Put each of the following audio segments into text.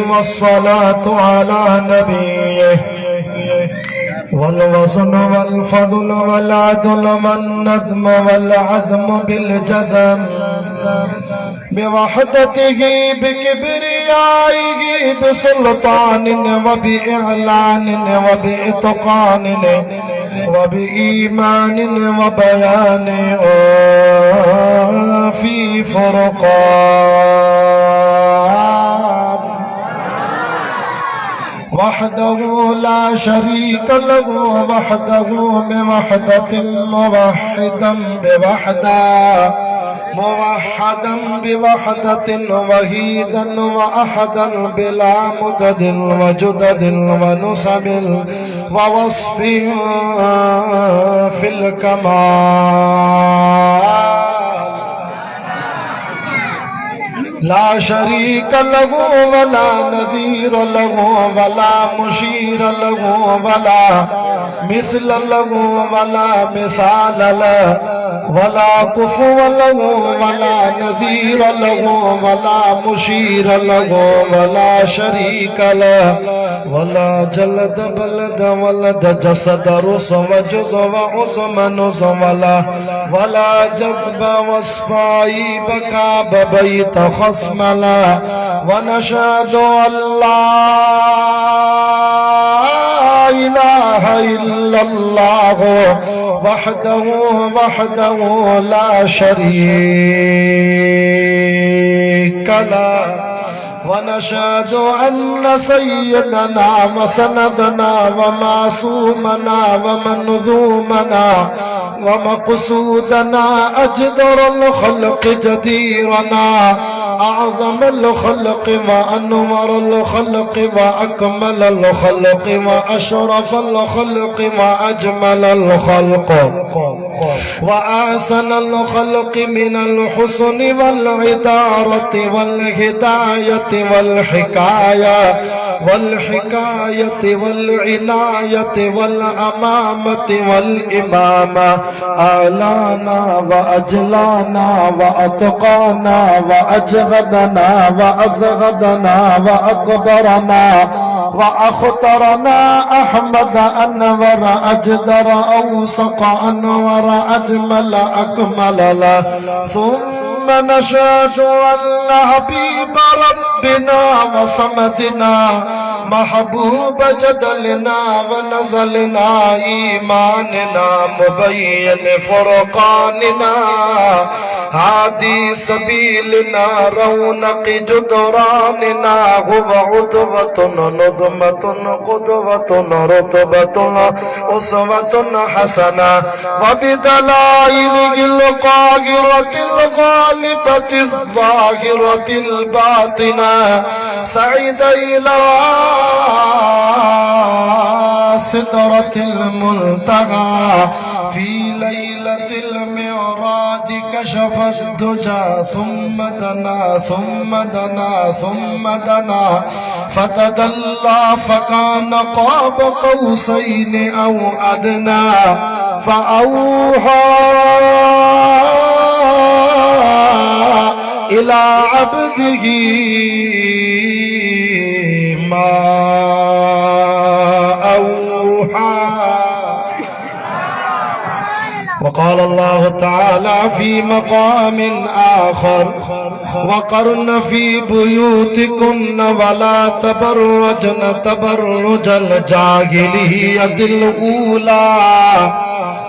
والصلاة على نبيه والوزن والفضل والعدل والنظم والعزم بالجزم بوحدته بكبريائه بسلطان وبإعلان وبإتقان وبإيمان وبيان في فرقان وحده لا شريك له وحده بوحدة موحدا بوحده موحدا بوحدة وحيدا وأحدا بلا مدد وجدد ونسب ووصف في الكمال لا شريك له ولا نذير له ولا مشير له ولا مثل له ولا مثال له ولا كفو له ولا نذير له ولا مشير له ولا شريك له ولا جلد بلد ولد جسد رس وجز وعظم نز ولا جذب وصفاي بكاب بيت خصم لا ونشهد أن لا إله إلا الله وحده لا شريك له ونشهد أن سيدنا وسندنا ومعصومنا ومنظومنا ومقصودنا أجدر الخلق جديرنا أعظم الخلق وأنور الخلق وأكمل الخلق وأشرف الخلق وأجمل الخلق وأحسن الخلق من الحسن والعدارة والهداية والحكاية والعناية والأمامة والإمامة أعلانا وأجلانا وأتقانا وأجغدنا وأزغدنا وأكبرنا وأخطرنا أحمد أنور أجدر أوسق أنور أجمل أكمل له ثم نشهد أن حبيب ربنا وصمدنا محبوب جدلنا ونزلنا إيماننا مبين فرقاننا هادي سبيلنا رونق جدراننا هو عدوة نظمة قدوة رتبة أسوة حسنة وبدلائله القاهرة الغالبة الظاهرة الباطنة سعيد إلى سدرة المنتهى في ليلة المعراج كشف الدجى ثم دنا فتدلى فكان قاب قوسين أو أدنى فأوحى إلى عبده ما أوحى وقال الله تعالى في مقام آخر وقرن في بيوتكن ولا تبرجن تبرج الجاهلية الأولى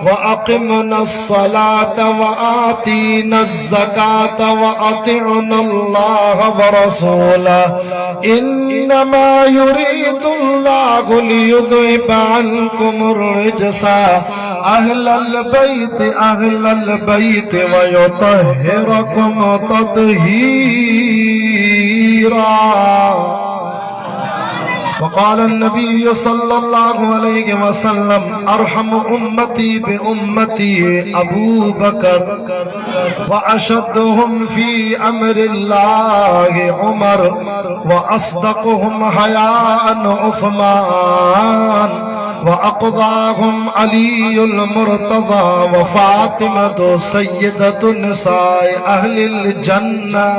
وأقمنا الصلاة وآتينا الزكاة وأطعنا الله ورسوله إنما يريد الله ليذهب عنكم الرجس أهل البيت ويطهركم تطهيرا. وقال النبي صلى الله عليه وسلم أرحم أمتي بأمتي أبو بكر وأشدهم في أمر الله عمر وأصدقهم حياء عثمان وأقضاهم علي المرتضى وفاطمة سيدة نساء أهل الجنة.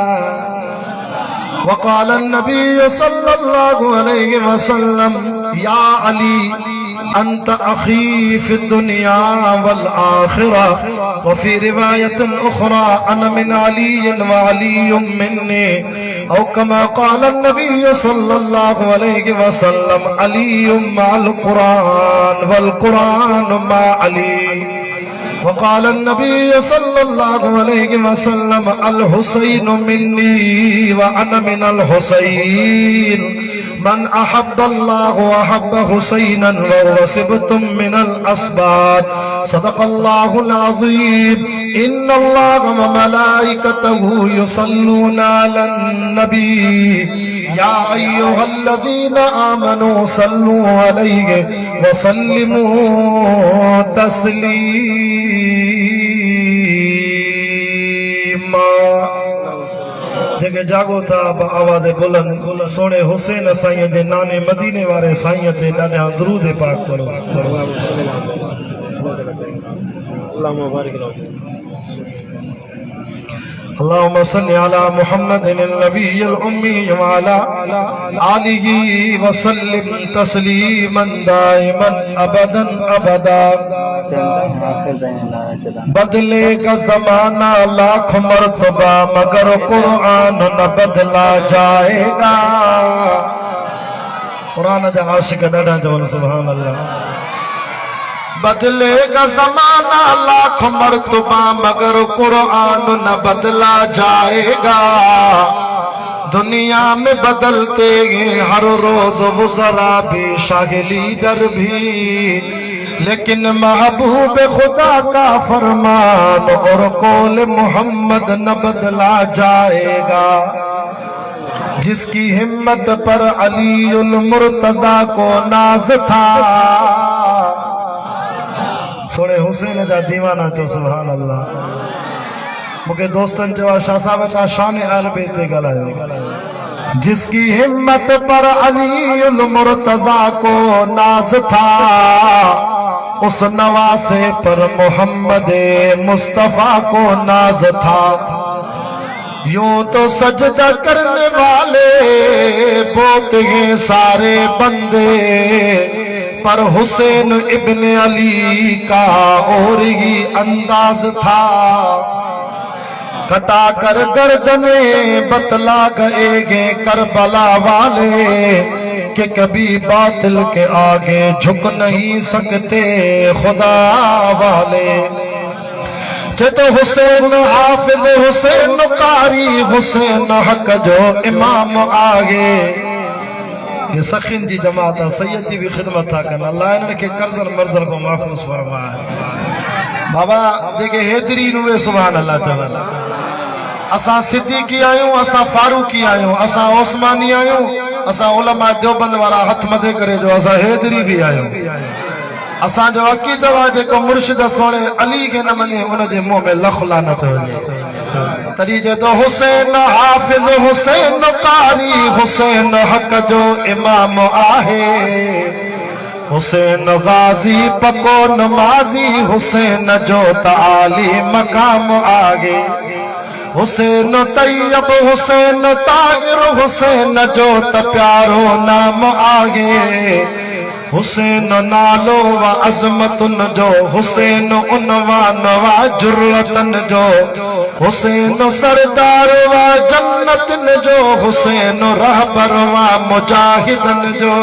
वक़ाल नबी सल्लल्लाहु अलैहि वसल्लम या अली अंत अखी फि दुनिया वल आखिरा व फी रिवायतिन उखरा अना मिन अली व अली मिन्नी औ कमा क़ाल नबी सल्लल्लाहु अलैहि वसल्लम अली मअल कुरान वल कुरान मा अली। वक़ाल नबी सल्लल्लाहु अलैहि वसल्लम अल हुसैन मिन्नी व अना मिनल हुसैन मन अहब्बल्लाहु व अहब्ब हुसैनन व हुवा सिब्तुम मिनल अस्बात। सदक़ल्लाहुल अज़ीम। इन्नल्लाह व मलाइकतहु युसल्लूना अलन नबी या अय्युहल्लज़ीना आमनू सल्लू अलैहि व सल्लिमू तस्लीमा। जगह जागो था आवाज़ बुलंद सोने हुसैन साईं दे नाने मदीने वाले साईं ते ॾाढा दरूद पाक पढ़ो। अल्लाहुम्मा सल्लि अला मुहम्मदिन नबिय्यिल उम्मी व अला आलिहि व सल्लिम तस्लीमन दाइमन अबदन अबदा। बदलेगा ज़माना लाख मर्तबा मगर कुरान न बदला जाएगा। कुरान जा आशिक ॾाढा चवनि सुभान अल्लाह। बदलेगा ज़माना लाख मर्तबा मगर कुरान न बदला जाएगा। दुनिया में बदलते हर रोज वज़रा भी शागिली दर भी, लेकिन महबूब खुदा का फरमान और कौल मोहम्मद न बदला जाएगा। जिसकी हिम्मत पर अलीउल मुर्तदा को नाज था, सोने हुसैन जा दीवाना चो सुभान अल्लाह। मुके दोस्तन चवा शाह साहब का शान अहल बैत ते ॻाल्हायो। जिसकी हिम्मत पर अलीउल मुर्तदा को नाज था, उस नवासे पर मोहम्मद मुस्तफा को नाज था। यूं तो सजदा करने वाले बहुत हैं सारे बंदे, पर हुसैन इब्ने अली का और ही अंदाज था। कटा कर गर्दने बतला गए करबला वाले कि कभी बातिल के आगे झुक नहीं सकते खुदा वाले। तो हुसैन हाफिज, हुसैन कारी, हुसैन हक जो इमाम आगे। ये सखीन जी जमात सैयद जी भी खिदमत था करना। अल्लाह इनके कर्जन मर्जन को महफूज फरमाए। बाबा जेके हेदरी नुवे सुभान अल्लाह चवनि। असां सिद्दीकी आहियूं, असां फारूकी आहियूं, असां ओस्मानी आहियूं, असां उलमा देवबंद वारा हथ मथे करे जो असां हेदरी भी आहियूं। असां जो अक़ीदो आहे जेको मुर्शिद सोणे अली के न मञे उन जे मुंह में लख लानत वञे। तॾहिं जे तो हुसैन हाफिज, हुसैन कारी, हुसैन हक जो इमाम आहे। हुसैन गाजी पको नमाजी, हुसैन जो ताली मकाम आगे। हुसैन तैयब, हुसैन ताहिर, हुसैन जो त प्यारो नाम आगे। हुसैन नालो व अज़मतुन जो, हुसैन उनवान व जुर्रतन जो, हुसैन सरदार व जन्नतन जो, हुसैन रहबर व मुजाहिदन जो,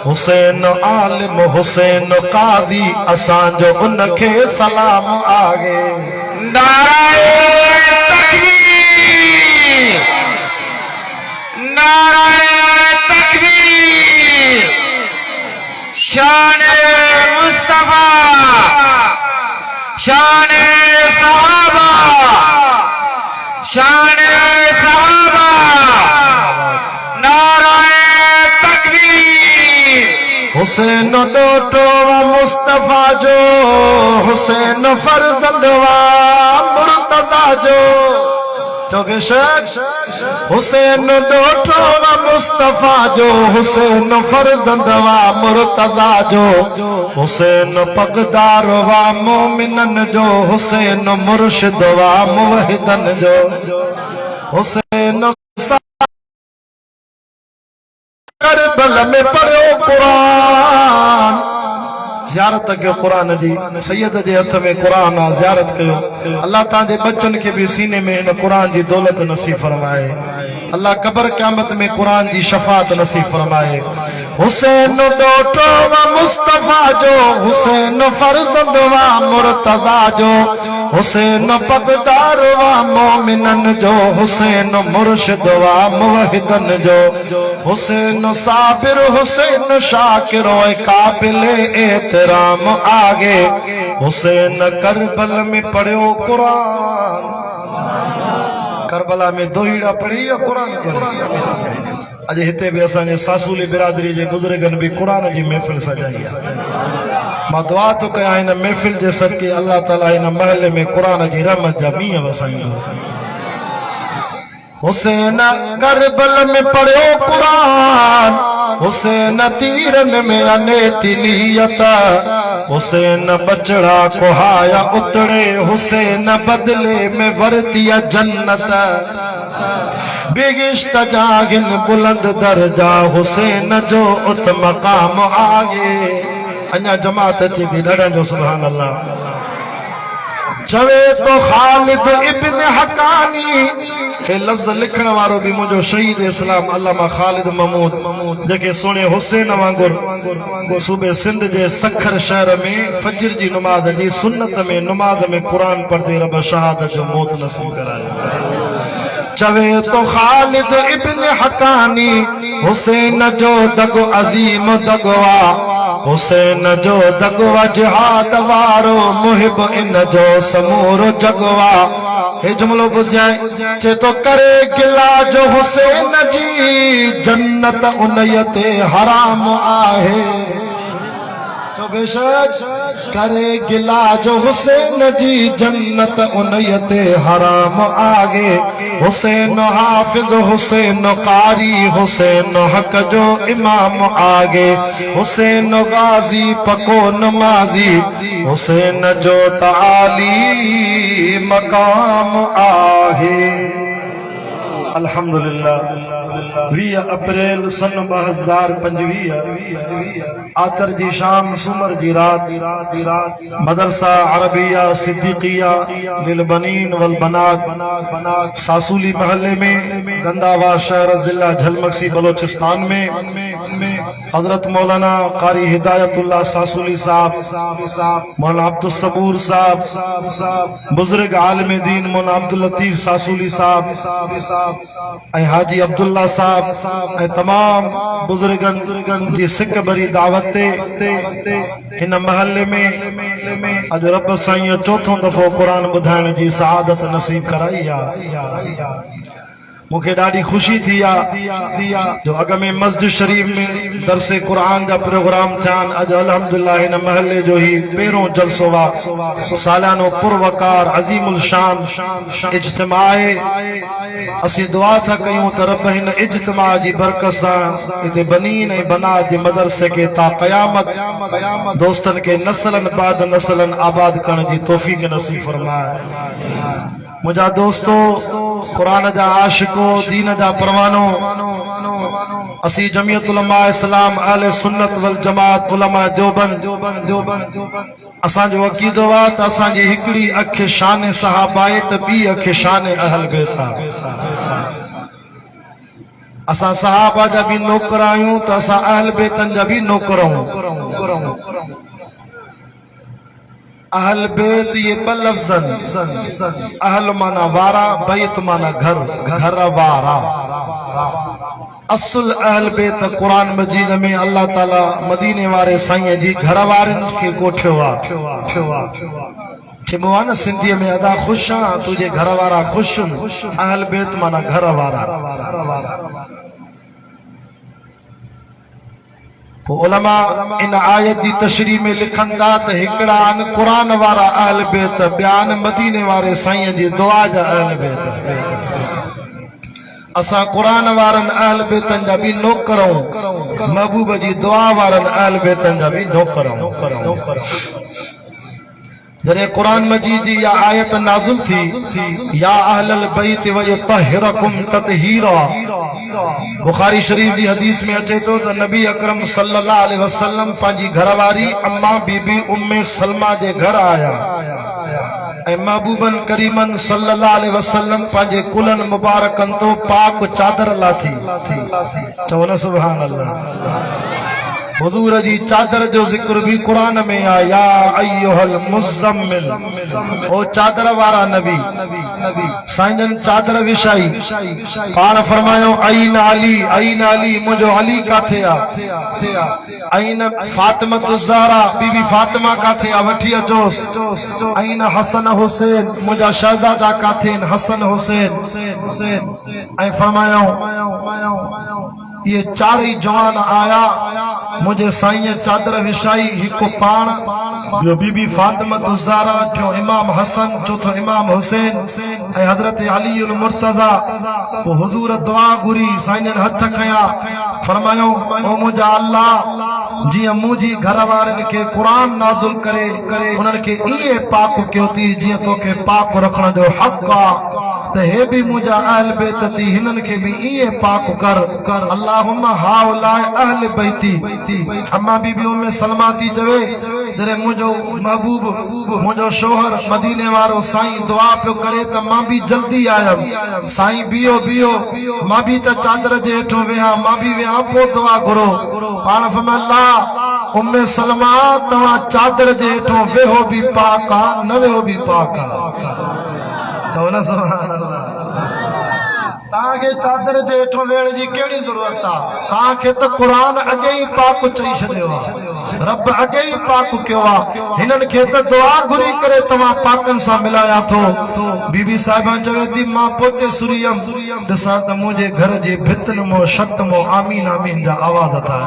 हुसैन आलिम, हुसैन कादी, असां जो उनखे सलाम आगे। नारे तकबीर, नारे तकबीर। शान मुस्तफा, शान सहाबा, शान सहाबा। नारे तकबीर। हुसैन डोटो व मुस्तफा जो, हुसैन फर्जंद व मुर्तदा जो। तो बेशक हुसैन डोटो व मुस्तफा जो, हुसैन फर्जंद व मुर्तदा जो, हुसैन पगदार व मोमिनन जो, हुसैन मुर्शिद व मुवहिदन जो, हुसैन करबल में पढ़ियो कुरान ज़ियारत कयो कुरान जी सैयद जे हथ में कुरान आ ज़ियारत कयो अल्लाह तांजे बच्चन के भी सीने में इन कुरान जी दौलत नसीब फरमाए अल्लाह कब्र क़यामत में कुरान जी शफाअत नसीब फरमाए हुसैन डोटो व मुस्तफा जो हुसैन फर्जंद व मुर्तजा जो हुसैन बगदार व मोमिनन जो हुसैन मुर्शिद व मुवहिदन जो हुसैन साबिर हुसैन शाकिर व काबिल एहतराम आगे हुसैन करबल में पढ़ियो कुरान करबला में दोहीड़ा पढ़ी या कुरान पढ़ी अज हिते भी असांजे सासूली बिरादरी जे बुजुर्गन भी कुरान जी महफिल सजाई है मां दुआ तो कया इन महफिल जे सदके अल्लाह ताला इन महल में कुरान जी रहमत जा मींह वसाईंदो हुसैन करबल में पढ़ियो कुरान हुसैन तीरन में अनेती नियत हुसैन बचड़ा कोहाया उतड़े हुसैन बदले में वरतिया जन्नत बिगिश्त जागिन बुलंद दर्जा हुसैन जो उत मकाम आगे अञा जमात अची थी ॾाढनि जो सुभान अल्लाह चवे तो खालिद इब्न हकानी के लफ्ज लिखण वारो भी मुझो शहीद इस्लाम अल्लामा खालिद महमूद जेके सोने हुसैन वांगुर सूबे सिंध जे सखर शहर में फजर जी नमाज जी सुन्नत में नमाज में कुरान पढ़ते रब शहादत जो मौत नसीब कराए चवे तो खालिद इब्न हकानी हुसैन जो दगो अजीम दगवा हुसैन जो दगवा जिहाद वारो मुहिब इन जो समूरो जगवा हे जुमलो बुझाए चे तो करे गिला जो हुसैन जी जन्नत उनयते हराम आहे तो बेशक करे गिला जो हुसैन जी जन्नत उनयते हराम आगे हुसैन हाफिज हुसैन कारी हुसैन हक जो इमाम आगे हुसैन गाजी पको नमाजी हुसैन जो ताली मकाम आहे अल्हम्दुलिल्लाह 20 अप्रैल सन 2025 आतर जी शाम सुमर जी रात मदरसा अरबिया सिद्दीकिया लिल बनीन वल बनात सासूली महल्ले में गंदावा शहर जिला झलमक्सी बलोचिस्तान में हजरत मौलाना कारी हिदायतुल्लाह सासूली साहब मौलाना अब्दुल सबूर साहब बुजुर्ग आलिम दीन मौलाना अब्दुल लतीफ सासूली साहब हाजी अब्दुल्ला साहब तमाम बुजुर्गन जी सिक भरी दावत इन महल्ले में अज रब साईं चौथों दफो कुरान ॿुधाइण जी सआदत नसीब कराई आहे मुखे ॾाढी खुशी थी जो अग में मस्जिद शरीफ में दरसे कुरान जा प्रोग्राम थियान अज अल्हम्दुलिल्लाह इन महल्ले जो ही पहिरों जलसो वा सालानो पुरवकार अजीमुल शान इज्तिमा असी दुआ था कयूं त रब हिन इज्तिमा जी बरकत सां इते बनीन ऐं बनात जे मदरसे के ता क़यामत दोस्तन के नस्लन बाद नस्लन आबाद करण जी तौफीक नसीब फरमाए मुझा दोस्तों कुरान जा आशिको दीन जा परवानो असी जमियत उलमा इस्लाम अहले सुन्नत वल जमात उलमा देवबंद असां जो अकीदो आहे त असां जी हिकड़ी अख शान सहाबा आहे त ॿी अख शान अहल बैत आहे असां सहाबा जा भी नौकर आहियूं त असां अहल बैतन जा भी नौकर आहियूं अहल बैत ये ब लफ्ज़न अहल माना वारा बैत माना घर घर वारा असल अहल बैत कुरान मजीद में अल्लाह ताला मदीने वारे साईं जी घर वारन के कोठियो आ न सिंधी में अदा खुश आ तुझे घर वारा खुश अहल बैत माना घर वारा उलमा इन आयत की तशरीह में लिखंदा त हिकड़ा आन कुरान वारा अहल बैत बयान मदीने वारे साईं जी दुआ जा अहल बैत असा कुरान वारन अहल बैतन जा भी नौकरों महबूब जी दुआ वारन अहल बैतन जा भी नौकरों जॾहिं कुरान मजीद जी या आयत नाज़िल थी, या अहलल बैत व युतहिरकुम ततहीरा, बुखारी शरीफ जी हदीस में अचे थो त नबी अकरम सल्लल्लाहु अलैहि वसल्लम पंहिंजी घरवारी अम्मा बीबी उम्मे सलमा जे घर आया ऐं महबूबन करीमन सल्लल्लाहु अलैहि वसल्लम पंहिंजे कुलनि मुबारकनि तो पाक चादर लाथी। चओ न सुभान अल्लाह। हुजूर जी चादर जो जिक्र भी कुरान में आ, या अय्युहल मुज़्ज़म्मिल, ओ चादर वारा नबी। साईं चादर विछाई, पाण फरमायो अईन अली, अईन अली, मुंहिंजो अली काथे आ? अईन फातिमा ज़हरा, बीबी फातिमा काथे आ? वठी अचोस। अईन हसन हुसैन, मुंहिंजा शहज़ादा काथे आहिनि? हसन हुसैन। ऐं फरमायो ये चारई जवान आया, मुझे साईं चादर विछाई, हिकु पाण, ॿियो बीबी फातिमा ज़हरा, टियों इमाम हसन, चौथो इमाम हुसैन ऐं हज़रत अली उल मुर्तज़ा। पोइ हुजूर दुआ घुरी, साईं हथ खया, फरमायो ओ मुंहिंजा अल्लाह, जीअं मुंहिंजी घर वारनि खे क़ुरान नाज़िल करे उन्हनि खे ईअं पाक कयो थी जीअं तोखे पाक रखण जो हक़ आहे, त हे बि मुंहिंजा अहल बैत थी, हिननि खे बि ईअं पाक कर। अल्लाहुम्मा हाउलाए अहल बैती। अम्मा बीबी उम्मे सलमा थी चवे, जॾहिं मुंहिंजो महबूब, मुंहिंजो शोहर मदीने वारो साईं दुआ पियो करे त मां बि जल्दी आयमि। साईं बीहो, मां बि त चादर जे हेठो वेहा, मां बि वेहा, पोइ दुआ घुरो। पाण फरमाया उम्मे सलमा, तव्हां चादर जे हेठो वेहो बि पाक आ, न वेहो बि पाक आ। चओ न सुभान अल्लाह। तव्हांखे चादर जे हेठो वेहण जी कहिड़ी ज़रूरत आहे? तव्हांखे त क़ुरान अॻे ई पाक चई छॾियो आहे, रब अॻे ई पाक कयो आहे। हिननि खे त दुआ घुरी करे तव्हां पाकनि सां मिलाया थो। बीबी साहिबा चवे थी, मां पोते सुरियम, ॾिसां त मुंहिंजे घर जे भितनि मां छत मां आमीन आमीन जा आवाज़ था।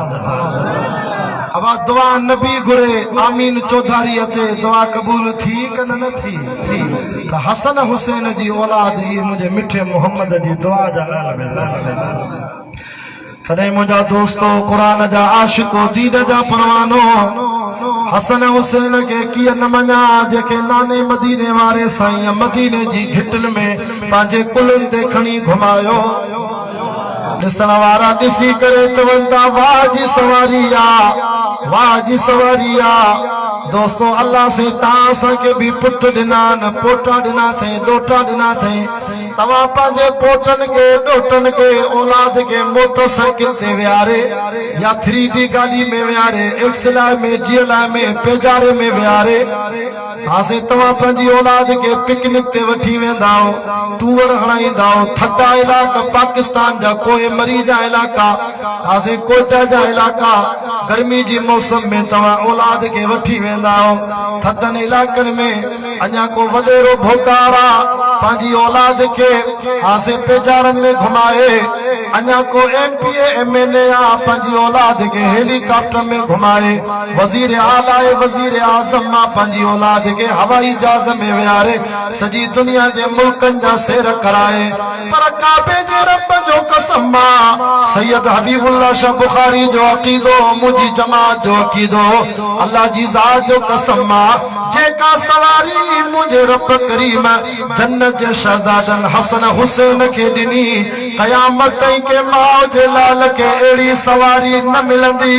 आवाज़ दुआ नबी घुरे, आमीन चौधारी अचे, दुआ क़बूल थी कि न थी? त हसन हुसैन जी औलाद ही मुंहिंजे मिठे मोहम्मद जी दुआ जा तॾहिं मुंहिंजा दोस्तो, क़ुरान जा आशिको, दीन जा परवानो, हसन हुसैन खे कीअं न मञा, जेके नाने मदीने वारे साईं मदीने जी घिटनि में पंहिंजे कुलनि ते खणी घुमायो। ॾिसण वारा ॾिसी करे चवनि था, वाह जी सवारी आ, वाह जी सवारी आ। दोस्तों अल्लाह से तव्हां असांखे बि पुट ॾिना न, पोटा ॾिना अथई, ॾोटा ॾिना अथई। तव्हां पंहिंजे पोटनि खे, ॾोटनि खे, औलाद खे मोटरसाइकिल ते विहारे या 3D गाॾी में विहारे, एक्सलाइ में, जीएलाइ में, पेजारे में विहारे, हासे तव्हां पंहिंजी औलाद खे पिकनिक ते वठी वेंदा, टूर हणाईंदा, थधा इलाइक़ा पाकिस्तान जा, कोई मरी जा इलाइक़ा, हासे कोटा जा इलाइक़ा, गर्मी जी मौसम में तव्हां औलाद खे वठी वेंदा, थधनि इलाइक़नि में अञा को वॾेरो भोकारा पंहिंजी औलाद खे हासे पेजारनि में घुमाए, अञा को MPA MLA आ पंहिंजी औलाद खे हेलीकॉप्टर में घुमाए, वज़ीर आला वज़ीर आज़म मां पंहिंजी औलाद खे हवाई जहाज में विहारे, सॼी दुनिया जे मुल्कनि जा सैर कराए। पर काबे जे रब जो कसम मां, सैयद हबीबुल्लाह शाह बुखारी जो अक़ीदो, मुंहिंजी जमात जो अक़ीदो, अल्लाह जी ज़ात जो कसम मां, जेका सवारी मुंहिंजे रब करीम जन्नत जे शहज़ादनि हसन हुसैन खे ॾिनी, क़यामत ताईं के माउ जे लाल खे अहिड़ी सवारी न मिलंदी।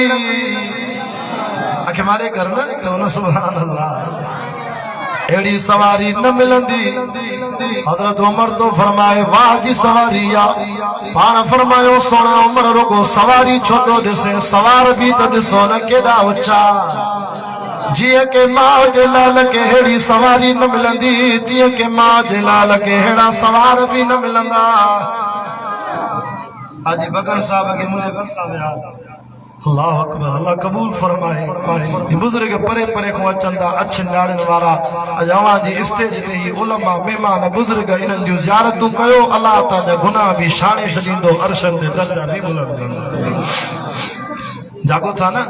आखे मारे घर न चओ न सुभान अल्लाह, अहिड़ी सवारी न मिलंदी। हज़रत उमर तो फरमाए, वाह जी सवारी आ। पाण फरमायो, सोना उमर रुगो सवारी छो थो ॾिसे, सवार बि त ॾिसो न केॾा उचा। जीअं के माउ जे लाल खे अहिड़ी सवारी न मिलंदी, तीअं के माउ जे लाल खे अहिड़ा सवार बि न मिलंदा। हाजी बगल साहब के मुझे बरसा में अल्लाह अकबर, अल्लाह कबूल फरमाए। बुजुर्ग परे परे को अचंदा, अच्छे नाड़न वारा अजावा जी स्टेज ते ही उलमा मेहमान बुजुर्ग इन्हनि जूं ज़ियारतूं कयो। अल्लाह ताला गुनाह भी शाणे छॾींदो, अर्शन ते दर्जा भी बुलंद कंदो। जागो था ना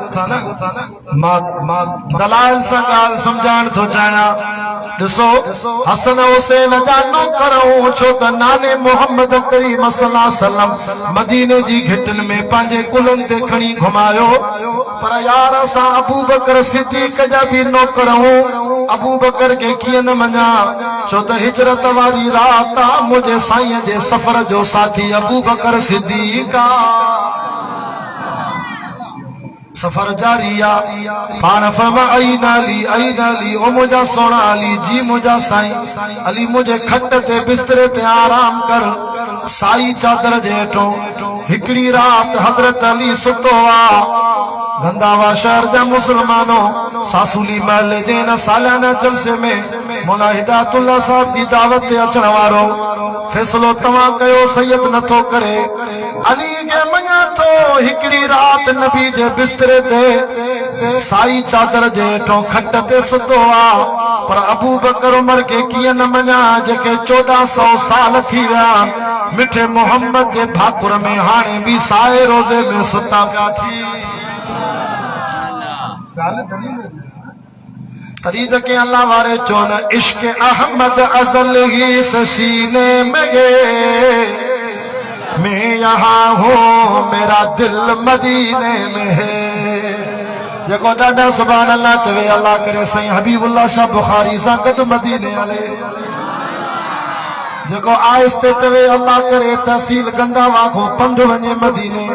मां दलाइल सां ॻाल्हि सम्झाइण थो चाहियां। ॾिसो हसन हुसैन जा नौकर हूं, छो त नाने मोहम्मद करीम सल्लल्लाहु अलैहि वसल्लम मदीने जी घिटनि में पंहिंजे कुलनि ते खणी घुमायो। पर यार असां अबू बकर सिद्दीक़ जा भी नौकर हूं, अबू बकर के किए न मञा छो त हिजरत वारी रात मुझे साईं जे सफ़र जो साथी अबू बकर सिद्दीक़ सफर जारी आ पाण फरमा आई नाली ओ मुझा सोना अली जी मुझा साईं अली मुझे खट ते बिस्तरे ते आराम कर साई चादर जे हेठों हिकड़ी रात हजरत अली सुतो आ गंदावा शहर जा मुसलमानों सासूली महल जे न सालाना जलसे में मौला हिदायतुल्लाह साहब जी दावत ते अचण वारो फैसलो तवा कयो सैयद नथो करे अली के मञा थो हिकड़ी रात नबी जे बिस्तरे ते साई चादर जे हेठों खट ते सुतो आ पर अबू बकर उमर के किए न मञा जेके 1400 साल थी विया मिठे मोहम्मद जे भाकुर में हाणे भी साए रोज़े में सुता पिया थी तरीद के अल्लाह वारे चोन इश्क अहमद अजल ही से सीने में गे मैं यहाँ हूँ मेरा दिल मदीने में है जेको डाडा सुभान अल्लाह चवे अल्लाह करे सही हबीबुल्लाह शाह बुखारी सा गद मदीने वाले जेको आहिस्ते चवे अल्लाह करे तहसील गंदावा को पंध वने मदीने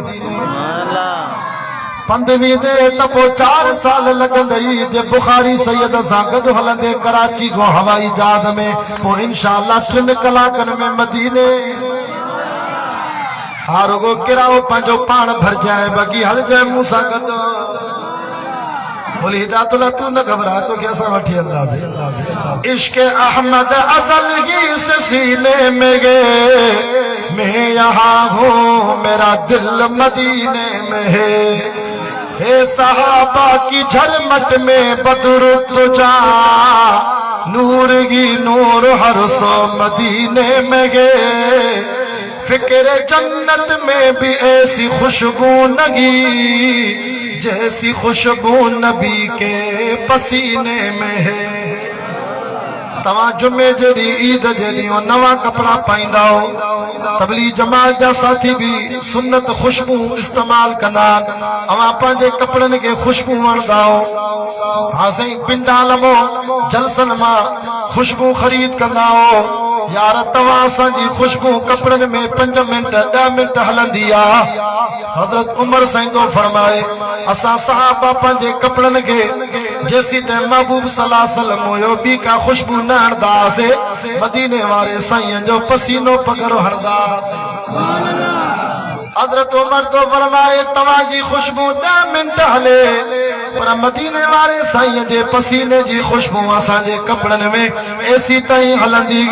पंधवी दे त पो 4 साल लगंदई जे बुखारी सैयद सां गॾु हलंदे कराची को हवाई जहाज में पो इंशाअल्लाह 3 कलाकन में मदीने हारोगो किराओ पंहिंजो पाण भर जाए बाक़ी हल जाए मूंसां गॾु बोली हिदायतुल्लाह तू न घबरा तो कैसा वठी अल्लाह दे इश्क अहमद अजल की से सीने में गे मैं यहाँ हूँ मेरा दिल मदीने में है हे सहाबा की झरमट में बदर तुझा नूर की नूर हर सो मदीने में गे फिक्र जन्नत में भी ऐसी खुशबू नगी जैसी खुशबू नबी के पसीने में है तवा जुमे जड़ी ईद जड़ी नवा कपड़ा पाइंदा हो तबली जमात जा साथी भी सुन्नत खुशबू इस्तेमाल कंदा अवा पंहिंजे कपड़न के खुशबू वणदा हो हाँ सही पिंडा लमो जलसन मां खुशबू खरीद कंदा हो यार तवा असांजी खुशबू कपड़न में 5 मिनट 10 मिनट हलंदी आ हजरत उमर साईं तो फरमाए असां सहाबा पंहिंजे कपड़न के जैसी ते महबूब सल्लल्लाहु अलैहि वसल्लम हुयो बी का खुशबू न हणदा से मदीने वारे साईं जो पसीनो पगरो हणदा हजरत उमर तो फरमाए तवा जी खुशबू 10 मिनट हले पर मदीने वाले साईं जे पसीने जी खुशबू असांजे कपड़न में ऐसी ताई हलंदी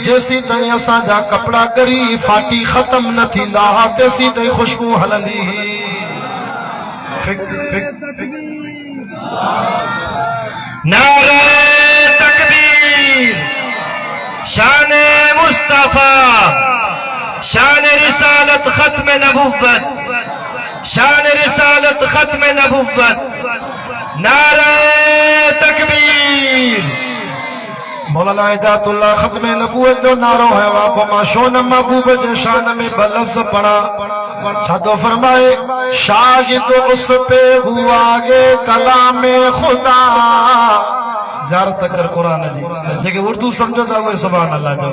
जैसी ताई असांजा कपड़ा गरी फाटी खत्म न थींदा तेसी ताई खुशबू हलंदी नारे तकबीर शान मुस्तफा शान रिसालत खत्म नबुव्वत शान रिसालत खत्म नबुव्वत नारे तकबीर मौलाना हिदायतुल्लाह खत्म नबूवत जो नारो है वापो माशोन महबूब जे शान में बलफ्ज पढ़ा छातो फरमाए शागिद उस पे हुआ गे कलाम खुदा ज़ियारत कर कुरान जी जेके उर्दू समझदा हुए सुभान अल्लाह जो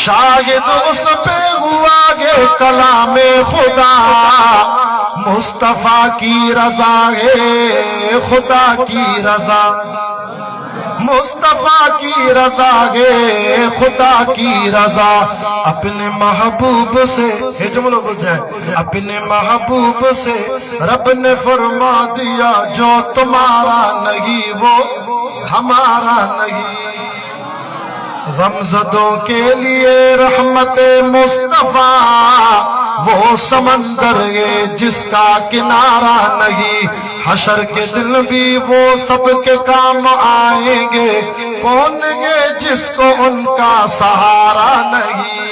शागिद उस पे हुआ गे कलाम खुदा मुस्तफा की रजा है खुदा की रजा मुस्तफा की रजा गे खुदा की रजा अपने महबूब से ये जुमला बोल जाए अपने महबूब से रब ने फरमा दिया जो तुम्हारा नहीं वो हमारा नहीं गमज़दों के लिए रहमत मुस्तफा वो समंदर है जिसका किनारा नहीं हशर के दिन भी वो सबके काम आएंगे पहुंचेंगे जिसको उनका सहारा नहीं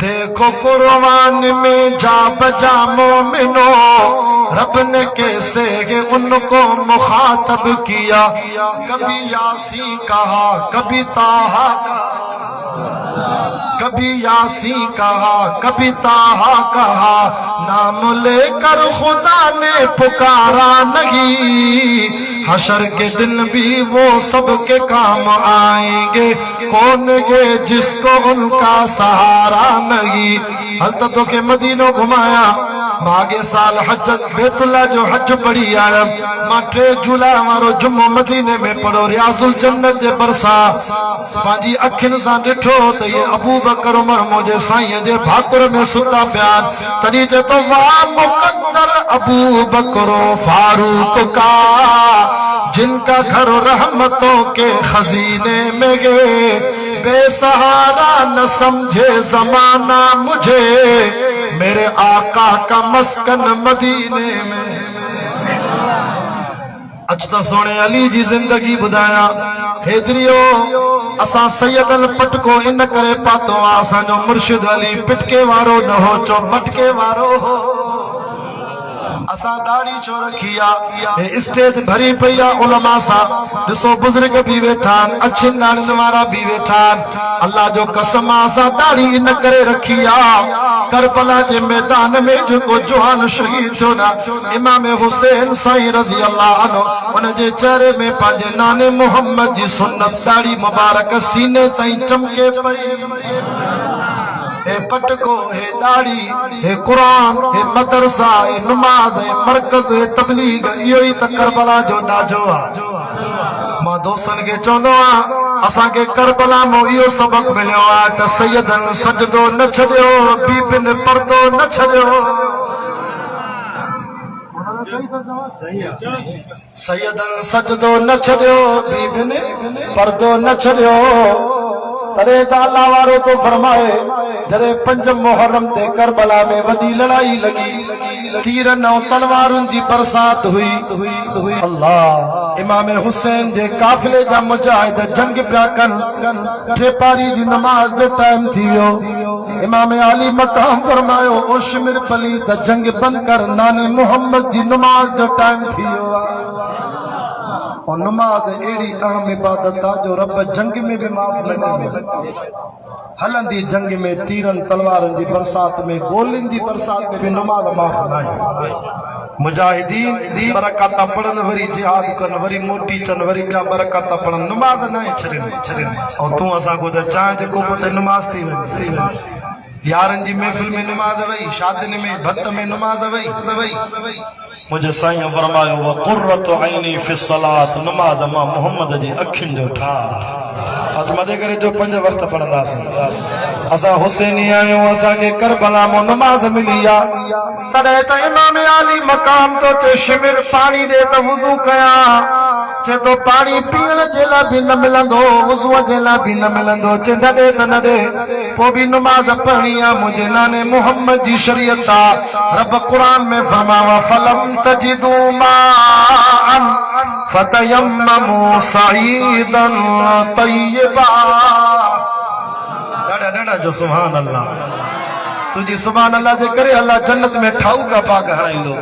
देखो कुर्बान में जा बजा मोमिनो रब ने कैसे उनको मुखातब किया कभी यासी कहा कभी ताहा कभी यासी कहा कभी ताहा कहा नाम लेकर खुदा ने पुकारा नहीं हशर के दिन भी वो सबके काम आएंगे। कौन ये जिसको उनका सहारा नहीं। हजरतों के मदीनो घुमाया, मागे साल हज बैतुल्ला जो हज पढ़ी आया, मां 3 जुलाई हमारो जुम्मो मदीने में पढ़ो रियाजुल जन्नत जे बरसा पांजी अखिन सां ॾिठो त ये अबू बकर उमर मुझे साईं जे भाकुर में सुता प्यान। तॾहिं चए तो वाह मुक़द्दर अबू बकरो फारूक का, जिनका घर रहमतों के खजीने में गए। बेसहारा न समझे जमाना मुझे, मेरे आका का मस्कन मदीने में। अचता सोने अली जी जिंदगी बुधाया हेदरियो असा सैयदल पटको इन करे पातो असांजो मुर्शिद अली पिटके वारो न हो चो पटके वारो हो। असा दाढ़ी छो रखी आ, स्टेज भरी पई आ उलमा सा, ॾिसो बुजुर्ग भी वेठा, अच्छे नानन वारा भी वेठा। अल्लाह जो कसम असा दाढ़ी इन करे रखी आ, करबला जे मैदान में जेको जवान शहीद थियो ना इमाम हुसैन साईं रज़ी अल्लाह अन्हु, उन जे चेहरे में पंहिंजे नाने मोहम्मद जी सुन्नत दाढ़ी मुबारक सीने ताईं चमके पई। हे पटको, हे दाढ़ी, हे कुरान, हे मदरसा, हे नमाज, हे मरकज, हे तबलीग, इहो ई त करबला जो ॾाजो आहे। मां दोस्तन के चवंदो आहियां असांखे करबला मां इहो सबक मिलियो आहे त सैयदन सजदो न छॾियो, बीबिन पर्दो न छॾियो। सैयदन सजदो न छॾियो, बीबिन पर्दो न छॾियो। तरे अल्लाह वारो तो फरमाए जरे 5 मुहर्रम ते करबला में वडी लड़ाई लगी, तीरन और तलवारुन जी बरसात हुई। अल्लाह इमाम हुसैन जे काफिले जा मुजाहिद जंग पिया कन, ट्रेपारी जी नमाज जो टाइम थी वियो। इमाम अली मकाम फरमायो ओ शिमिर पली त जंग बंद कर, नाने मोहम्मद जी नमाज जो टाइम थी वियो। और नमाज एड़ी अहम इबादत आ जो रब जंग में भी माफ न करे। हलंदी जंग में तीरन तलवारन जी बरसात में, गोलिन जी बरसात में भी नमाज माफ न आहे। मुजाहिदीन बरकत पढ़न, वरी जिहाद कन, वरी मोटी चन, वरी ॿिया बरकत पढ़न, नमाज न आहे छॾे। और तूं असां को त चांहि जे कोप ते नमाज थी वञे। यारन जी महफिल में नमाज वई, शादिन में भत में नमाज वई। मुझे साईं फरमायो व कुर्रतु ऐनी फी सलात, नमाज मां मोहम्मद जी अखिन जो ठार। अज मदे करे जो 5 वक्त पढ़ंदासीं। असां हुसैनी आहियूं, असांखे करबला में नमाज मिली आ। तॾहिं त इमाम अली मकाम तो चे शिमिर पानी दे त वुज़ू कयां, चे तो पानी पीअण जे लाइ भी न मिलंदो, वुज़ूअ जे लाइ भी न मिलंदो। चे न ॾे त न ॾे, पोइ भी नमाज पढ़णी आ। मुंहिंजे नाने मोहम्मद जी शरीयत आ। रब क़ुरान में फरमावा फलम तजिदू माअन फतयम्ममू सईदन तय्यबा। ॾाढा जो सुभान अल्लाह, तुझी सुभान अल्लाह जे करे अल्लाह जन्नत में ठाऊ का पाक हणाईंदो।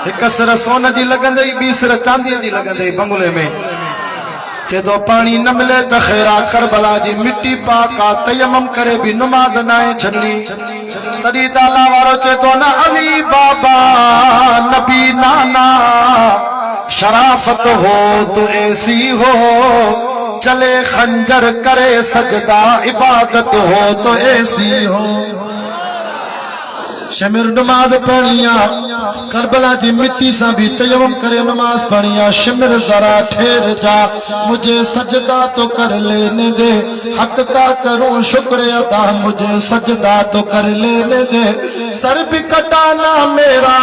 एक सिर सोन जी लगंदई, ॿी सिर चांदीअ जी लगंदई बंगले में। चे तो पानी न मिले त खैरा, करबला जी मिट्टी पाक आ, तयम्मम करे भी नमाज न आहे छॾणी। तॾहिं त अल्लाह वारो चे तो न अली बाबा नबी नाना, शराफत हो तो ऐसी हो, चले खंजर करे सजदा, इबादत हो तो ऐसी हो। शमिर नमाज पढ़िया, करबला की मिट्टी से भी तयम्मुम करे नमाज पढ़िया। शिमिर जरा ठहर जा, मुझे सजदा तो कर लेने दे, हक का करूं शुक्र अदा, मुझे सजदा तो कर लेने दे। सर भी कटाना मेरा,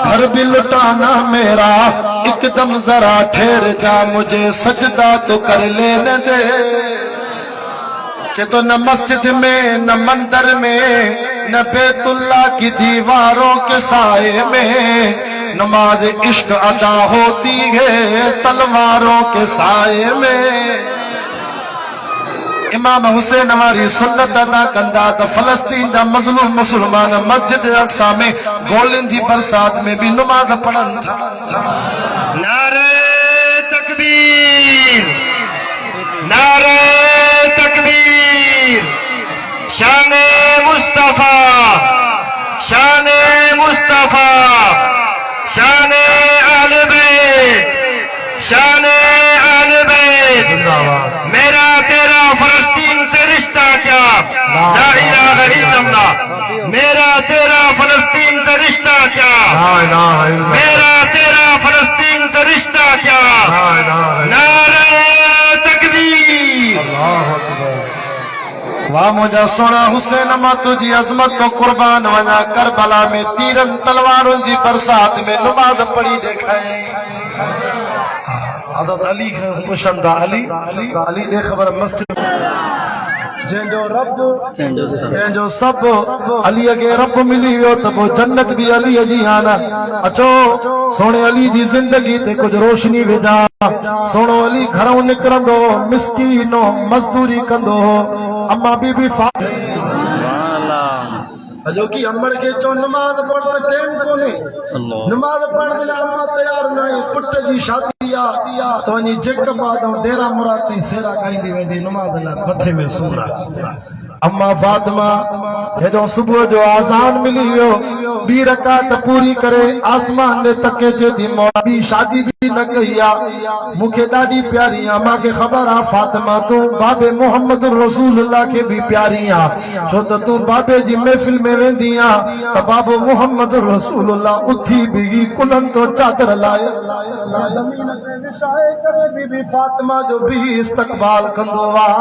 घर भी लुटाना मेरा, एकदम जरा ठहर जा, मुझे सजदा तो कर लेने दे। चे तो न मस्जिद में, न मंदिर में, न बैतुल्ला की दीवारों के साए में, नमाज इश्क अदा होती है तलवारों के साए में। इमाम हुसैन हमारी सुन्नत अदा कंदा त फलस्तीन दा मजलूम मुसलमान मस्जिद अक्सा में गोलिन जी बरसात में भी नमाज पढ़न था। नारे तकबीर, नारे तकबीर, शाने मुस्तफा, शाने मुस्तफा, शाने अहले बैत, रिश्ता क्या, ला इलाहा इल्लल्लाह, मेरा तेरा फलस्तीन से रिश्ता क्या। ला इलाहा इल्लल्लाह, नारे तकबीर। अल्लाहु अकबर। वाह मुझा सोना हुसैन, मां तुझी अजमत तो कुर्बान वना। करबला में तीरन तलवारों जी बरसात में नमाज पढ़ी देखाए। हज़रत अली मुशंदा अली अली ने खबर मस्जिद जंहिंजो रब जंहिंजो सब अली के रब मिली वियो त पोइ जन्नत भी अली जी आना। अचो सोने अली जी जिंदगी ते कुछ रोशनी विझा। सोनो अली घरों निकिरंदो मिस्कीनो मजदूरी कंदो। अम्मा बीबी जो कि अमर के चो नमाज पढ़ त टेम कोने, नमाज पढ़ण लाइ अम्मा तैयार न आहे। पुट जी शादी आ तो वञी जेक बाद डेरा मुराद सेरा गाईंदी वेंदी नमाज लाइ मथे में सूर आहे। अम्मा फातिमा हेॾो सुबुह जो आज़ान मिली वियो, ॿी रकात पूरी करे आसमान ने तके जे थी मौला शादी भी न कई आहे, मूंखे ॾाढी प्यारी आहे। मूंखे ख़बर आहे फातिमा तूं बाबे मोहम्मद रसूलुल्लाह खे भी प्यारी आहे, छो त तूं बाबे जी महफ़िल में वेंदी आहे त बाबो मोहम्मद रसूलुल्लाह उथी बिगी कुलन तो चादर लाए ज़मीन ते विछाए करे बीबी फातिमा जो भी इस्तक़बाल कंदो आहे।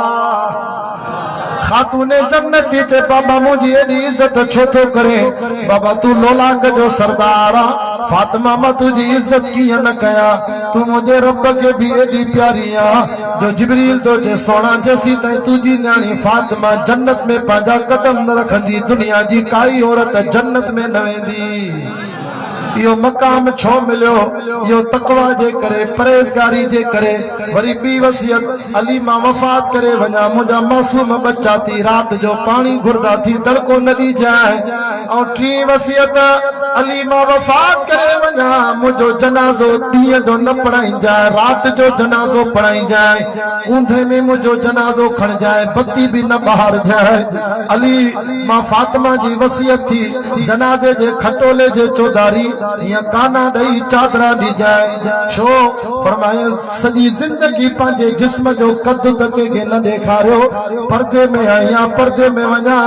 खातूने जन्नत चे बाबा मुझी एडी इज्जत छो तो करे, बाबा तू लोलांग जो सरदार आ। फातिमा मां तुझी इज्जत किया न कया, तू मुझे रब के भी एडी प्यारी आ जो जिब्रील तो जे सोना जैसी तई तुझी न्याणी फातिमा जन्नत में पंहिंजा कदम न रखंदी, दुनिया जी काई औरत जन्नत में न वेंदी। यो मकाम छो मिलियो, यो तकवा जे करे परहेज़गारी जे करे। वरी बी वसियत अली मां वफ़ात करे वञा, मुंहिंजा मासूम बच्चा थी रात जो पानी घुरदा थी तड़को न ॾी जाए। ऐं टी वसियत अली मां वफ़ात करे वञा, मुंहिंजो जनाज़ो ॾींहं जो न पढ़ाइजाए, रात जो जनाज़ो पढ़ाइजाए, ऊंधे में मुंहिंजो जनाज़ो खणजाए, बत्ती भी न ॿाहिर जाए। अली मां फातिमा जी वसियत थी जनाज़े जे खटोले जे चौधारी या काना ॾेई चादरा ॾिजाए। छो फरमायो सॼी ज़िंदगी पंहिंजे जिस्म जो कद तक के न ॾेखारियो, पर्दे में आया पर्दे में वञा।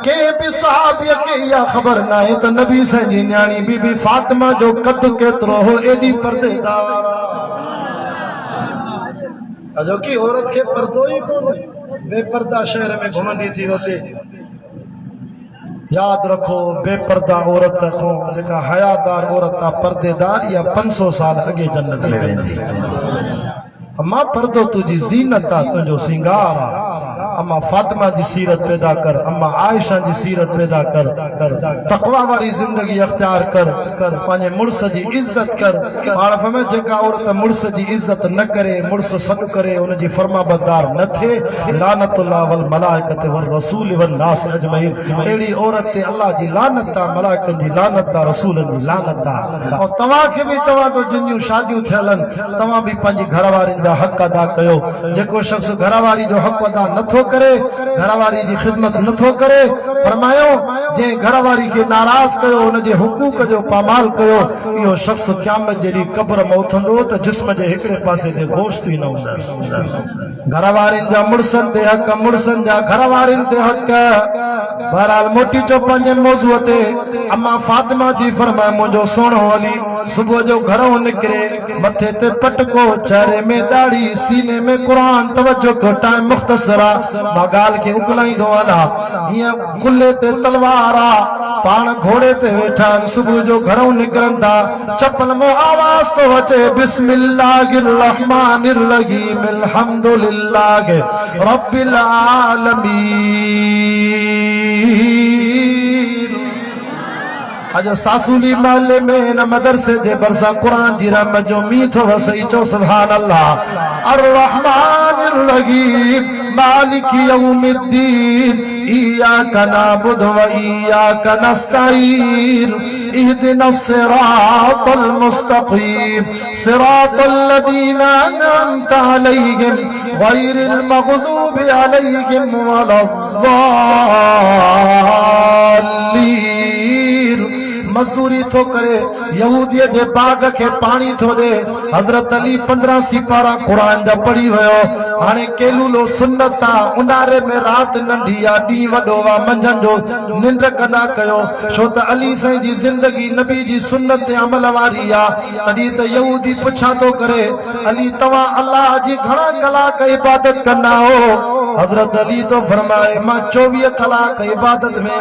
कंहिं बि सहाबीअ खे इहा ख़बर न आहे त नबी साईं जी न्याणी बीबी फातिमा जो कद केतिरो हो, एॾी पर्देदार। जो कि औरत खे पर्दो ई कोन्हे, बेपर्दा शहर में घुमंदी थी होते। याद रखो बेपर्दा औरत को जेका हयादार औरत आ पर्देदार या 500 साल अगे जन्नत में वेंदी। अम्मा पर्दो तुझी ज़ीनत आ, तुझो सिंगार आ। अम्मा फातिमा जी सीरत पैदा कर, अम्मा आयशा जी सीरत पैदा कर, तकवा वाली जिंदगी अख्तियार कर, पंहिंजे मुड़स जी इज्जत कर। पाण फरमाए जेका औरत मुड़स जी इज्जत न करे, मुड़स सॾु करे उन जी फरमाबरदार न थे, लानतुल्लाह वल मलाइकत वल रसूल वल नास अजमईन, अहिड़ी औरत ते अल्लाह जी लानत आ, मलाइकनि जी लानत आ, रसूलनि जी लानत आ। ऐं तव्हां खे बि चवां थो जिन जूं शादियूं थियल आहिनि तव्हां बि पंहिंजी घरवारियुनि जा हक़ अदा कयो। जेको शख़्स घरवारी जो हक़ अदा नथो करे, घरवारी जी ख़िदमत नथो करे, फरमायो जंहिं घरवारी खे नाराज़ कयो उन जे हुकूक जो पामाल कयो, इहो शख़्स क़यामत जहिड़ी क़ब्र में उथंदो त जिस्म जे हिकिड़े पासे ते गोश्त ई न हूंदसि। घरवारियुनि जा मुड़सनि ते हक़, मुड़सनि जा घरवारियुनि ते हक़। बहरहाल मोटी चो पंहिंजे मौज़ूअ ते अम्मा फातिमा थी फरमाए मुंहिंजो सोणो अली सुबुह जो घरों निकिरे, मथे ते पटको, चेहरे में दाढ़ी, सीने में कुरान, तवज्जो को टाइम मुख्तसरा, मां ॻाल्हि खे उकलाईंदो हलां। हीअं कुल्ले ते तलवार आ, पाण घोड़े ते वेठा, सुबुह जो घरों निकिरनि था, चपल में आवाज़ तो अचे बिस्मिल्लाहिर रहमानिर रहीम अल्हम्दुलिल्लाहि रब्बिल आलमीन। अज सासूली महले में न मदरसे जे बरसा कुरान जी रहमत जो मींहुं थो वसई, चो सुभान अल्लाह। अर्रहमानिर रहीम मालिक यौमिद्दीन इय्याका नअबुदु व इय्याका नस्तईन इहदिनस सिरातल मुस्तकीम सिरातल लज़ीना अनअमता अलैहिम गैरिल मग़ज़ूबि अलैहिम वलद्दाल्लीन। मजदूरी थो करे, यहूदीअ जे बाग खे पानी थो ॾे। हज़रत अली 15 सिपारा कुरान जा पढ़ी वियो। हाणे केलूलो सुन्नत आ उन्हारे में रात नंढी आ डी वडो वा मंझंदि जो निंड कदा कयो छो त अली साईं जी जिंदगी नबी जी सुन्नत ते अमल वारी आ तॾहिं त यहूदी पुछा तो करे अली तव्हां अल्लाह जी घणा कलाक इबादत कंदा हो हज़रत अली तो फरमाए मां 24 कलाक इबादत में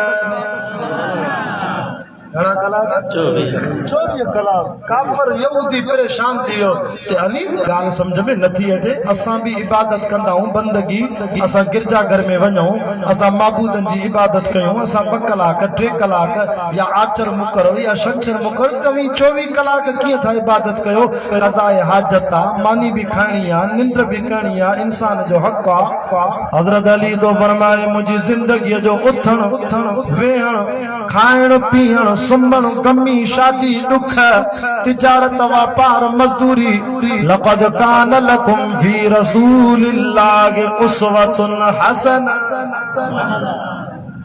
घणा कलाक 24 कलाक काफर यहूदी परेशान थी वियो ते अली ॻाल्हि सम्झ में नथी अचे असां भी इबादत कंदा आहियूं बंदगी असां गिरजा घर में वञूं असां माबूदनि जी इबादत कयूं असां 2 कलाक 3 कलाक या आचर मुकरर या शंचर मुकरर तव्हीं 24 कलाक कीअं था इबादत कयो क़ज़ाए हाजत आहे मानी भी खाइणी आहे निंड भी करणी आहे इंसान जो हक़ आहे हज़रत अली तो फरमाए मुंहिंजी ज़िंदगीअ जो उथण वेहण खाइण पीअण सुम्हण गमी शादी दुख तिजारत वापार मजदूरी लक़द कान लकुम फी रसूलिल्लाहि उस्वतुन हसना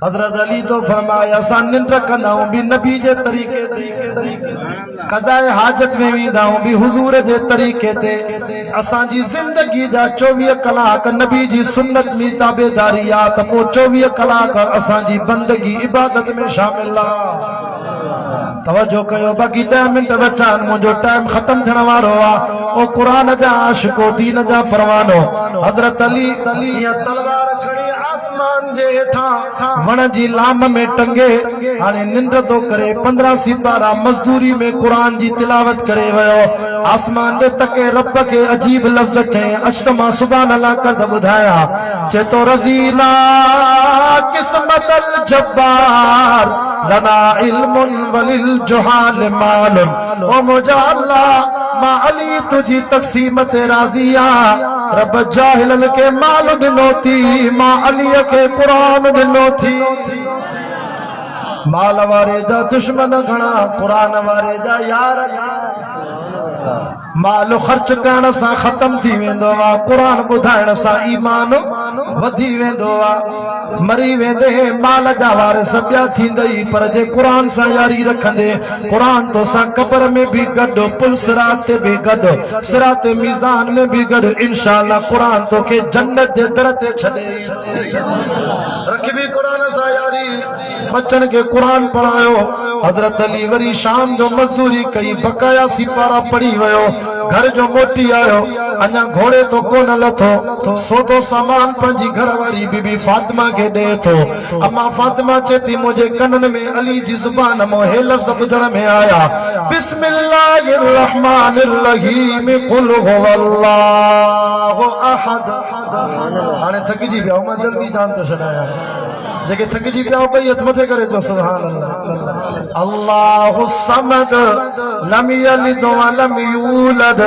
हज़रत अली तो फरमाया असां निंड कंदा आहियूं भी नबी जे तरीक़े ते क़ज़ाए हाजत में वेंदा आहियूं भी हुज़ूर जे तरीक़े ते असांजी ज़िंदगी जा 24 कलाक नबी जी सुन्नत में ताबेदारी आ त पोइ 24 कलाक असांजी बंदगी इबादत में शामिल आ तवज्जो कयो बाक़ी 10 मिंट बचा मुंहिंजो टाइम ख़त्म थियण वारो आहे ओ क़ुरान जा आशिको दीन जा परवानो हज़रत अली हीअं तलवार खणी आसमान जे हेठां वण जी लाम में टंगे हाणे निंड तो करे 15 सिपारा मजदूरी में कुरान जी तिलावत करे वियो आसमान दे तके रब के अजीब लफ्ज़ थे अष्टमा सुभान अल्लाह कर ॿुधाया चेतो रज़ीना किस्मत अल जब्बार लना इल्मुन वलिल जुहाल मालुन ओ मुझा अल्लाह मां अली तुझी तक़सीम ते राज़िया रब जाहिलन के माल ॾिनो थी मां अली के कुरान ॾिनो थी माल वारे जा दुश्मन घणा कुरान वारे जा यार माल ख़र्च करण सां ख़त्म थी वेंदो आहे कुरान ॿुधाइण सां ईमान वधी वेंदो आहे मरी वेंदे माल जा वारिस ॿिया थींदई पर जे कुरान सां यारी रखंदे कुरान तो सां कब्र में भी गॾु पुल सिरात ते भी गॾु सिरात मीज़ान में भी गॾु इंशाअल्लाह कुरान तोखे जन्नत जे दर ते छॾे रखबी कुरान सां यारी बच्चन के कुरान पढ़ायो हज़रत अली वरी शाम जो मजदूरी कई बकाया सिपारा पढ़ी वियो घर जो मोटी आयो अञा घोड़े तो कोन लथो सोतो सामान पंहिंजी घरवारी बीबी फातिमा के दे थो अम्मा फातिमा चेती मुझे कनन में अली जी जुबान मो हे लफ्ज़ ॿुधण में आया बिस्मिल्लाहिर रहमानिर रहीम कुल हुवल्लाहु अहद हाणे थकिजी विया मां जल्दी जान तो छॾाया जेके थकिजी पिया भई हथ मथे करे जो सुभान अल्लाह अल्लाहु समद लम यलिद व लम यूलद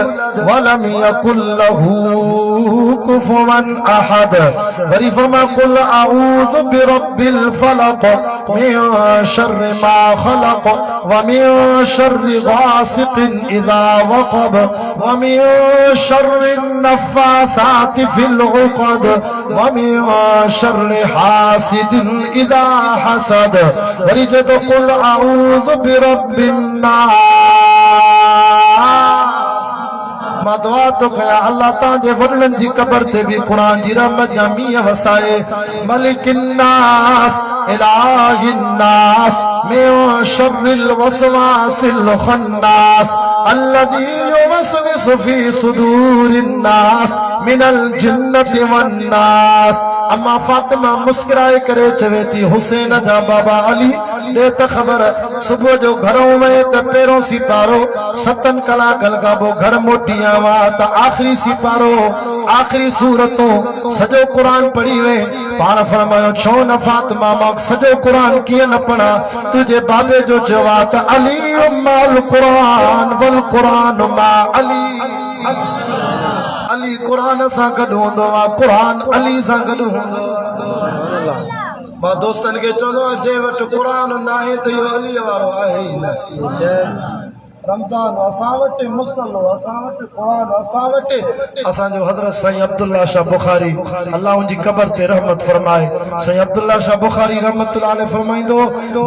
व लम यकुल लहू कुफुवन अहद वरी फरमा कुल अऊज़ु बिरब्बिल फलक मिन शर्रि मा खलक व मिन शर्रि गासिकिन इज़ा वक़ब व मिन शर्रि नफ़्फ़ासाति फिल उक़द व मिन शर्रि हासिदिन इज़ा हसद वरी जे तो कुल अऊज़ु बिरब्बिन नास मां दुआ तो कया अल्लाह तांजे वडन जी कब्र ते भी कुरान जी रहमत जा मींह वसाए मलिकिन नास इलाहिन नास मिन शर्रिल वसवासिल खन्नास अल्लज़ी युवस्विसु फी सुदूरिन नास मिनल जिन्नति वन नास अम्मा फातिमा मुस्कुराए करे चवे थी हुसैन जा बाबा अली दे त ख़बर सुबह जो घरों वए त पहिरों सिपारो 7 कलाक लॻाबो घर मोटी आवा त आखिरी सिपारो आखिरी सूरतों सॼो क़ुरान पढ़ी वे पाण फरमायो छो न फातिमा मां सॼो क़ुरान कीअं न पढ़ा तुंहिंजे बाबे जो जवाब त अली उम्मल क़ुरान वल क़ुरान मा अली अली कुरान सां गॾु हूंदो आहे कुरान अली सां गॾु हूंदो आहे मां दोस्तनि खे चवंदो आहियां जंहिं वटि कुरान न आहे त इहो अली वारो आहे ई न रमज़ान असां वटि, मुसलो असां वटि, क़ुरान असां वटि। असांजो हज़रत साईं अब्दुल्ला शाह बुखारी अल्लाह उनजी क़बर ते रहमत फरमाए। साईं अब्दुल्ला शाह बुखारी रहमतुल्लाह अलैह फरमाईंदो,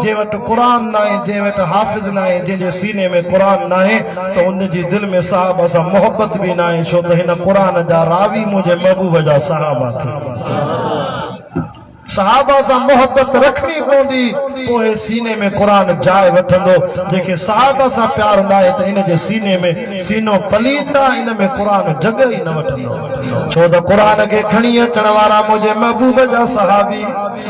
जे वटि क़ुरान न आहे, जे वटि हाफ़िज़ न आहे, जंहिंजे सीने में क़ुरान न आहे, त उनजी दिलि में साहब सां मोहबत बि न आहे, छो त हिन क़ुरान जा रावी मुंहिंजे महबूब जा सहाबा थी। सहाबा सां मोहबत रखणी पवंदी, पोइ सीने में क़ुरान जाइ वठंदो। जेके सहाबा सां प्यार न आहे त इन जे सीने में सीनो पलीत आहे, इन में क़ुरान जॻह ई न वठंदो, छो त क़ुरान खे खणी अचण वारा मुंहिंजे महबूब जा सहाबी।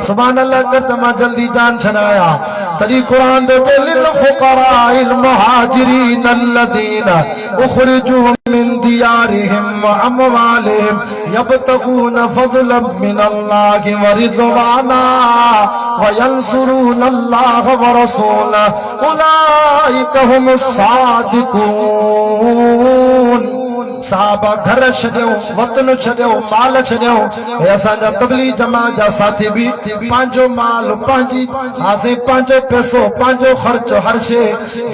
सुभान अल्लाह कर त मां जल्दी जान छॾाया। तॾहिं क़ुरान जो लिल फुक़राइल मुहाजिरीन अल्लज़ीना उख़रिजू मिन दियारिहिम व अमवालिहिम यब्तगून फ़ज़लन मिनल्लाहि व रिज़वाना व यंसुरूना अल्लाह व रसूलहु उलाइका हुमुस सादिक़ून। साहबा घर छॾियो, वतन छॾियो, माल छॾियो। हे असांजा तबलीग जमात जा साथी बि पंहिंजो माल, पंहिंजी पंहिंजो पैसो, पंहिंजो ख़र्च, हर शइ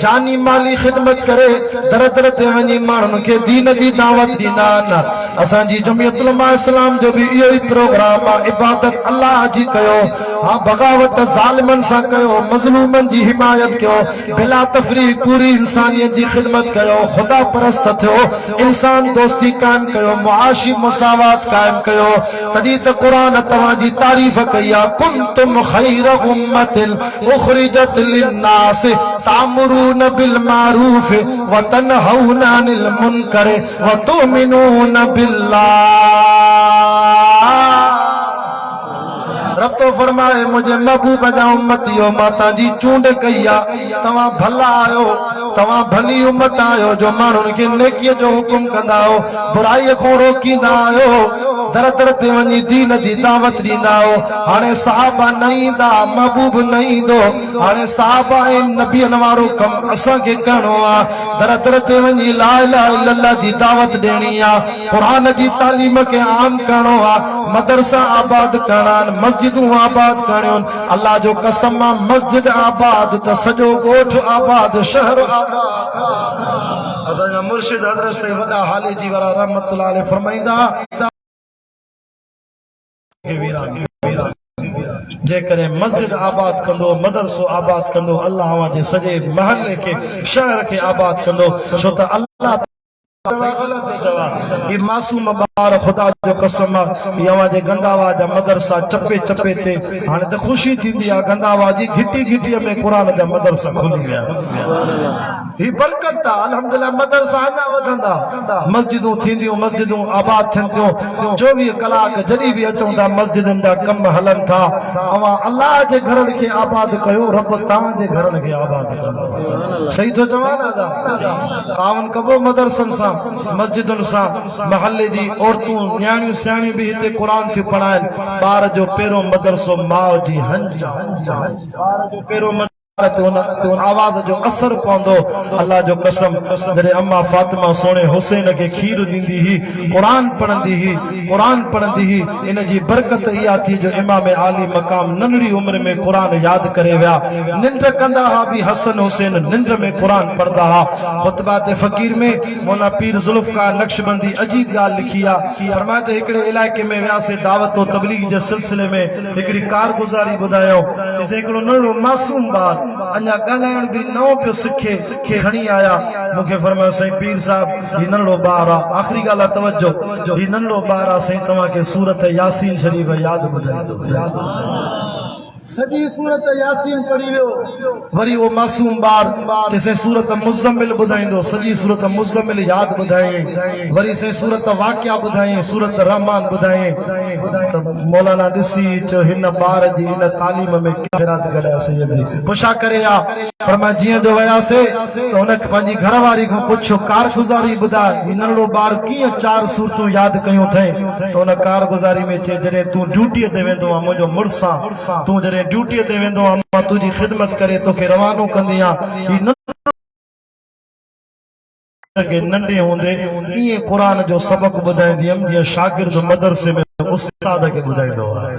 जानी माली ख़िदमत करे दर दर ते वञी माण्हुनि खे दीन जी दावत ॾींदा आहिनि। असांजी जमियत उलमा इस्लाम जो बि इहो ई प्रोग्राम आहे, इबादत अल्लाह जी कयो, हा बग़ावत ज़ालिमनि सां कयो, मज़लूमनि जी हिमायत कयो, बिला तफ़रीक़ पूरी इंसानियत जी ख़िदमत कयो, ख़ुदा परस्त थियो, इंसान दोस्ती कायम कयो, मुआशी मुसावात कायम कयो। तॾहिं त क़ुरान तव्हांजी तारीफ़ कई आहे, कुंतुम ख़ैर उम्मतिन उख़रिजत लिन्नास तामुरून बिल मारूफ व तनहौना अनिल मुनकर व तुमिनून बिल्लाह। रब तो फरमाए मुझे महबूब जा उम्मतियो, माता जी चूंड कई आहे, तव्हां भला आहियो, तव्हां भली उम्मत आहियो जो माण्हुनि खे नेकीअ जो हुकुम कंदा आहियो, बुराईअ खां रोकींदा आहियो, दर दर ते वञी दीन जी दावत ॾींदा आहियो। हाणे सहाबा न ईंदा, महबूब न ईंदो, हाणे सहाबा ऐं नबियनि वारो कमु असांखे करिणो आहे। दर दर ते वञी ला इलाहा इल्लल्लाह जी दावत ॾियणी आहे, क़ुरान जी तालीम खे आम करिणो आहे, मदरसा आबाद करणा आहिनि, मस्जिदूं आबाद करणियूं आहिनि। अल्लाह जो कसम आहे, मस्जिद आबाद त सॼो ॻोठ आबाद, शहर आबाद। असांजा मुर्शिद हज़रत से वॾा हाली जी वारा रहमतुल्लाह अलैह फरमाईंदा, जेकॾहिं मस्जिद आबाद कंदो, मदरसो आबाद कंदो, अल्लाह जे सॼे महले खे, शहर खे आबाद कंदो, छो त अल्लाह मासूम ॿार ख़ुदा जो कसम आहे, गंदावा जा मदरसा चपे चपे ते, हाणे त ख़ुशी थींदी आहे, गंदावा जी घिटी घिटीअ में क़ुरान जा मदरसा खुली विया। ही बरकत आहे, अल्हम्दुलिल्लाह मदरसा अञा वधंदा, मस्जिदूं थींदियूं, मस्जिदूं आबाद थींदियूं, 24 कलाक जॾहिं बि अचूं था मस्जिदनि जा कम हलनि था। अवां अल्लाह जे घरनि खे आबाद कयो, रब तव्हांजे घरनि खे आबाद कंदो। सही थो चवां न? तावन कबो मदरसनि सां, मस्जिदुनि सां, महले जी औरतूं, न्याणियूं सियाणियूं बि हिते क़ुरान थियूं पढ़ाइनि। ॿार जो पहिरियों मदरसो माउ जी हंज, ॿार जो पहिरियों आवाज़ जो असर पवंदो। अल्लाह जो कसम, जॾहिं अम्मा फातिमा सोणे हुसैन खे खीर ॾींदी हुई, क़ुरान पढ़ंदी हुई, क़ुरान पढ़ंदी हुई, इन जी बरकत इहा थी जो इमाम आली मक़ाम नंढड़ी उमिरि में क़ुरान यादि करे विया। निंड कंदा हुआ बि हसन हुसैन निंड में क़ुरान पढ़ंदा हुआ। ख़ुतबात फ़कीर में मौला पीर ज़ुल्फ़कार नक्शबंदी अजीब ॻाल्हि लिखी आहे, फरमाए त हिकिड़े इलाइक़े में वियासीं दावत व तबलीग जे सिलसिले में, हिकिड़ी कारगुज़ारी ॿुधायो, हिकिड़ो नंढो मासूम ॿार अञा ॻाल्हाइण बि नओं पियो सिखे खणी आया। मूंखे फरमायो साईं पीर साहब ही नंढड़ो ॿार आहे, आख़िरी ॻाल्हि आहे तवजो, ही नंढड़ो ॿार आहे साईं, तव्हांखे सूरत यासीन शरीफ़ यादि ॿुधाईंदो। सॼी सूरत यासीन पढ़ी वियो, वरी वो मासूम ॿार जैसे सूरत मुज़म्मिल ॿुधाईंदो, सॼी सूरत मुज़म्मिल यादि ॿुधायईं, वरी से सूरत वाक़िया ॿुधायईं, सूरत रहमान ॿुधायईं। त मौलाना ॾिसी चयो हिन ॿार जी हिन तालीम में ख़ैरात कढाए सैयदी पुछा करे आ। पर मां जीअं जो वियासीं त हुन पंहिंजी घरवारी खां पुछियो कारगुज़ारी ॿुधाए, ही नंढड़ो ॿार कीअं 4 सूरतूं यादि कयूं अथई? त हुन कारगुज़ारी में चए जॾहिं तूं ड्यूटीअ ते वेंदो आहे मुंहिंजो मुड़ुस आहे, तूं जॾहिं ड्यूटीअ ते वेंदो आहे मां तुंहिंजी ख़िदमत करे तोखे रवानो कंदी आहियां। नंढे हूंदे ईअं क़ुरान जो सबक़ ॿुधाईंदी हुयमि जीअं शागिर्द मदरसे में उस्ताद खे ॿुधाईंदो आहे।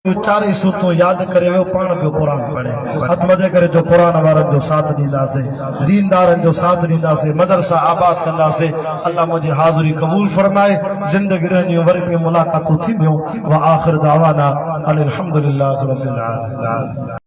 चारे सूतों याद करे वो पाण पियो कुरान पढ़े हथ मदे करे जो कुरान वारन जो साथ ॾींदासे दीनदारन जो साथ ॾींदासे मदरसा आबाद कंदासे अल्लाह मुझे हाज़िरी कबूल फरमाए जिंदगी रहनी वरी में मुलाकातूं थींदियूं व आखिर दावाना अनिल हम्दुलिल्लाहि रब्बिल आलमीन।